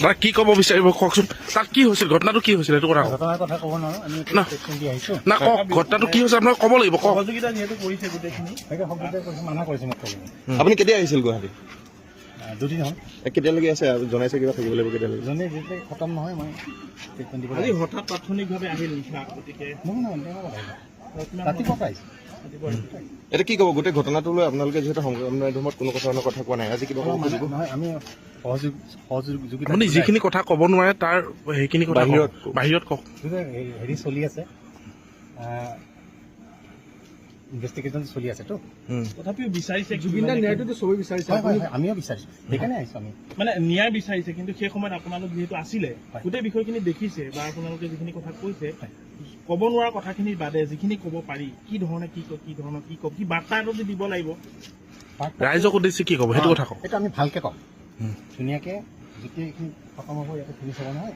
দাদা কি ক'ব বিচাৰিব কওকচোন, তাত কি হৈছিল, ঘটনাটো কি হৈছিল সেইটো কথা কওক। ঘটনাৰ কথা ক'ব নোৱাৰো, আমি না। দি আহিছো না কওক, ঘটনাটো কি হৈছে আপোনাক ক'ব লাগিব, কওক। সহযোগিতা যিহেতু কৰিছে গোটেইখিনি সেইটো সকলোতে কৈছে, মানা কৰিছে মোক ক'বলৈ। আপুনি কেতিয়া আহিছিল গুৱাহাটী? দুদিন হ'ল। কেতিয়ালৈকে আছে জনাইছে কিবা থাকিব লাগিব কেতিয়ালৈকে? যোনে যেতিয়া খতম নহয় মই ট্ৰিটমেণ্ট দিব আজি লাগিব। হঠাৎ তাৎক্ষণিকভাৱে আহিল নিশা, গতিকে নহয় ৰাতিপুৱা পাইছোঁ। এতিয়া কি ক'ব গোটেই ঘটনাটো লৈ আপোনালোকে যিহেতু সংগ্ৰাম মাধ্যমত কোনো ধৰণৰ কথা কোৱা নাই, আজি কিবা ক'ব খুজিব? নহয় আমি সহযোগিতা আপুনি যিখিনি কথা ক'ব নোৱাৰে তাৰ সেইখিনি কথা বাহিৰত কওক। বাহিৰত কওক। হেৰি চলি আছে, ইনভেষ্টিগেশ্যন চলি আছেতো। তথাপিও বিচাৰিছে জুবিন দাৰ ন্যায়টোতো চবেই বিচাৰিছে। হয় হয় আমিও বিচাৰিছোঁ, সেইকাৰণে আহিছোঁ আমি। মানে ন্যায় বিচাৰিছে, কিন্তু সেই সময়ত আপোনালোক যিহেতু আছিলে, গোটেই বিষয়খিনি দেখিছে বা আপোনালোকে যিখিনি কথা কৈছে, ক'ব নোৱাৰা কথাখিনিৰ বাদে যিখিনি ক'ব পাৰি, কি ধৰণে কি কওক, কি বাৰ্তা এটা দিব লাগিব। ৰাইজক উদ্দেশ্যে কি ক'ব সেইটো কথা কওক। এইটো আমি ভালকৈ ক'ম, ধুনীয়াকৈ যেতিয়া এইখিনি খতম হ'ব ইয়াতে ফিনিছ হ'ব নহয়।